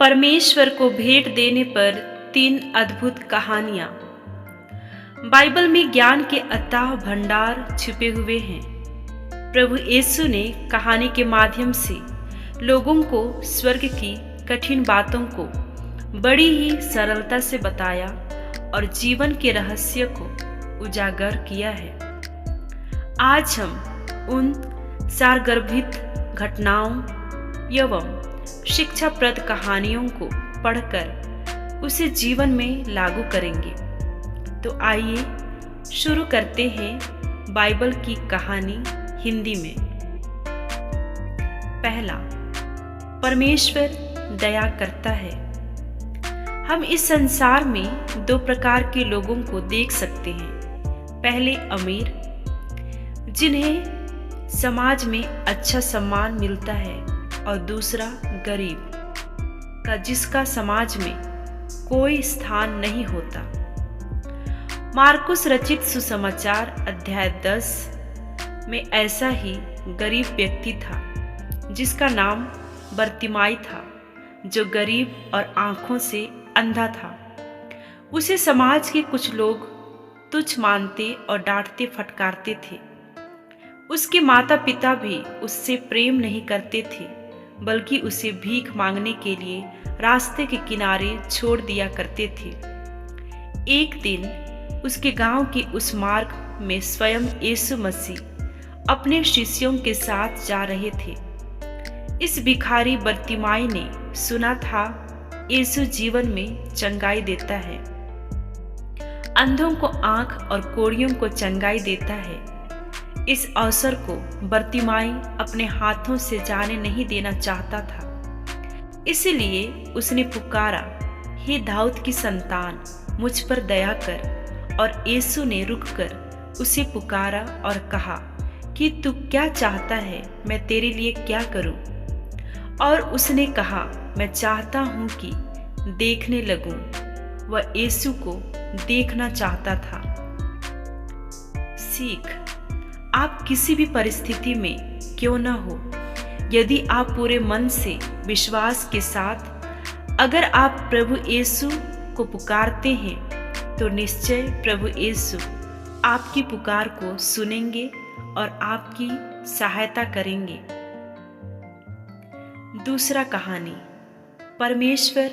परमेश्वर को भेंट देने पर 3 अद्भुत कहानियां। बाइबल में ज्ञान के अथाह भंडार छिपे हुए हैं। प्रभु यीशु ने कहानी के माध्यम से लोगों को स्वर्ग की कठिन बातों को बड़ी ही सरलता से बताया और जीवन के रहस्य को उजागर किया है। आज हम उन सारगर्भित घटनाओं एवं शिक्षाप्रद कहानियों को पढ़कर उसे जीवन में लागू करेंगे। तो आइए शुरू करते हैं बाइबल की कहानी हिंदी में। पहला, परमेश्वर दया करता है। हम इस संसार में 2 प्रकार के लोगों को देख सकते हैं। पहले अमीर, जिन्हें समाज में अच्छा सम्मान मिलता है, और दूसरा गरीब का, जिसका समाज में कोई स्थान नहीं होता। मार्कुस रचित सुसमाचार अध्याय 10 में ऐसा ही गरीब व्यक्ति था, जिसका नाम बरतिमाई था, जो गरीब और आंखों से अंधा था। उसे समाज के कुछ लोग तुच्छ मानते और डांटते फटकारते थे। उसके माता पिता भी उससे प्रेम नहीं करते थे, बल्कि उसे भीख मांगने के लिए रास्ते के किनारे छोड़ दिया करते थे। एक दिन उसके गांव के उस मार्ग में स्वयं यीशु मसीह अपने शिष्यों के साथ जा रहे थे। इस भिखारी बरतिमाई ने सुना था यीशु जीवन में चंगाई देता है, अंधों को आंख और कोढ़ियों को चंगाई देता है। इस अवसर को बरतिमाई अपने हाथों से जाने नहीं देना चाहता था, इसलिए उसने पुकारा, हे दाऊद की संतान, मुझ पर दया कर। और यीशु ने रुककर उसे पुकारा और कहा कि तू क्या चाहता है, मैं तेरे लिए क्या करूं? और उसने कहा, मैं चाहता हूं कि देखने लगूं। वह यीशु को देखना चाहता था। सीख, आप किसी भी परिस्थिति में क्यों न हो, यदि आप पूरे मन से विश्वास के साथ अगर आप प्रभु यीशु को पुकारते हैं, तो निश्चय प्रभु यीशु आपकी पुकार को सुनेंगे और आपकी सहायता करेंगे। दूसरा कहानी, परमेश्वर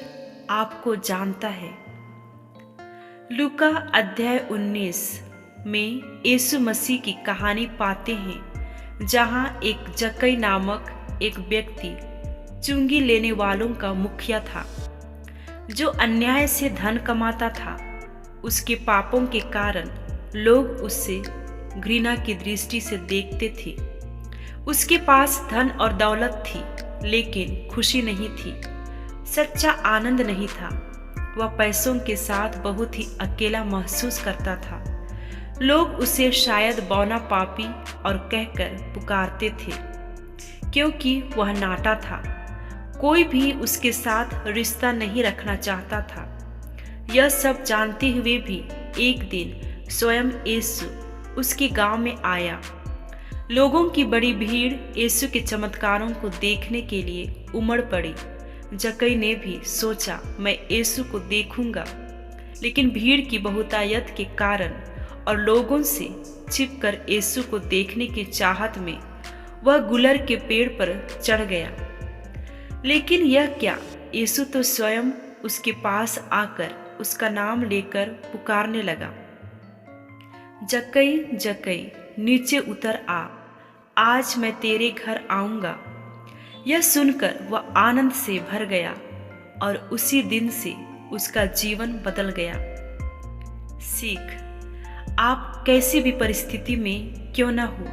आपको जानता है। लूका अध्याय 19 में यीशु मसीह की कहानी पाते हैं, जहां एक जक्कई नामक एक व्यक्ति चुंगी लेने वालों का मुखिया था, जो अन्याय से धन कमाता था। उसके पापों के कारण लोग उससे घृणा की दृष्टि से देखते थे। उसके पास धन और दौलत थी, लेकिन खुशी नहीं थी, सच्चा आनंद नहीं था। वह पैसों के साथ बहुत ही अकेला महसूस करता था। लोग उसे शायद बौना पापी और कहकर पुकारते थे, क्योंकि वह नाटा था। कोई भी उसके साथ रिश्ता नहीं रखना चाहता था। यह सब जानते हुए भी एक दिन स्वयं यीशु उसके गांव में आया। लोगों की बड़ी भीड़ यीशु के चमत्कारों को देखने के लिए उमड़ पड़ी। जक्कई ने भी सोचा, मैं यीशु को देखूंगा, लेकिन भीड़ की बहुतायत के कारण और लोगों से छिपकर यीशु को देखने की चाहत में वह गुलर के पेड़ पर चढ़ गया। लेकिन यह क्या, यीशु तो स्वयं उसके पास आकर उसका नाम लेकर पुकारने लगा, जक्कई जक्कई, नीचे उतर आ, आज मैं तेरे घर आऊंगा। यह सुनकर वह आनंद से भर गया और उसी दिन से उसका जीवन बदल गया। सीख, आप कैसी भी परिस्थिति में क्यों न हो,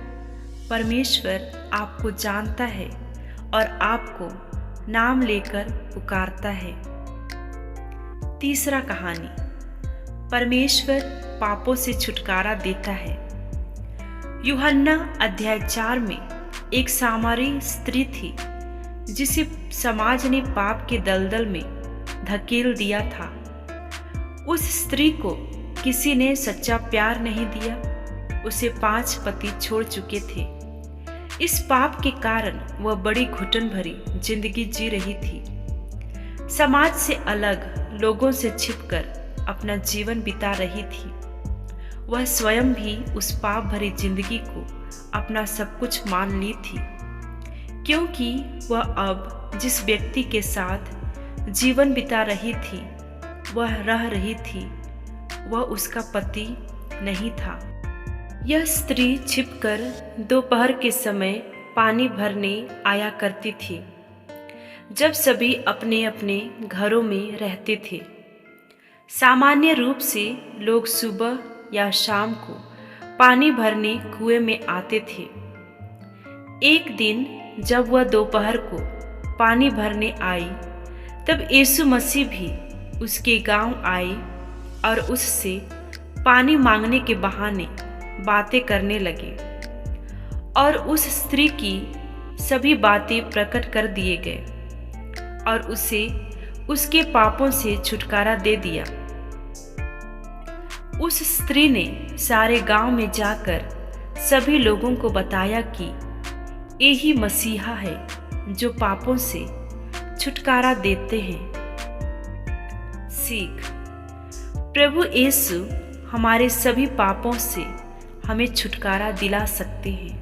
परमेश्वर आपको जानता है और आपको नाम लेकर पुकारता है। तीसरा कहानी, परमेश्वर पापों से छुटकारा देता है। यूहन्ना अध्याय 4 में एक सामरी स्त्री थी, जिसे समाज ने पाप के दलदल में धकेल दिया था। उस स्त्री को किसी ने सच्चा प्यार नहीं दिया। उसे 5 पति छोड़ चुके थे। इस पाप के कारण वह बड़ी घुटन भरी जिंदगी जी रही थी। समाज से अलग, लोगों से छिपकर अपना जीवन बिता रही थी। वह स्वयं भी उस पाप भरी जिंदगी को अपना सब कुछ मान ली थी, क्योंकि वह अब जिस व्यक्ति के साथ जीवन बिता रही थी, वह रह रही थी, वह उसका पति नहीं था। यह स्त्री छिपकर दोपहर के समय पानी भरने आया करती थी, जब सभी अपने अपने घरों में रहते थे। सामान्य रूप से लोग सुबह या शाम को पानी भरने कुएं में आते थे। एक दिन जब वह दोपहर को पानी भरने आई, तब यीशु मसीह भी उसके गांव आए और उससे पानी मांगने के बहाने बातें करने लगे, और उस स्त्री की सभी बातें प्रकट कर दिए गए और उसे उसके पापों से छुटकारा दे दिया। उस स्त्री ने सारे गांव में जाकर सभी लोगों को बताया कि यही मसीहा है जो पापों से छुटकारा देते हैं। सीख: प्रभु यीशु हमारे सभी पापों से हमें छुटकारा दिला सकते हैं।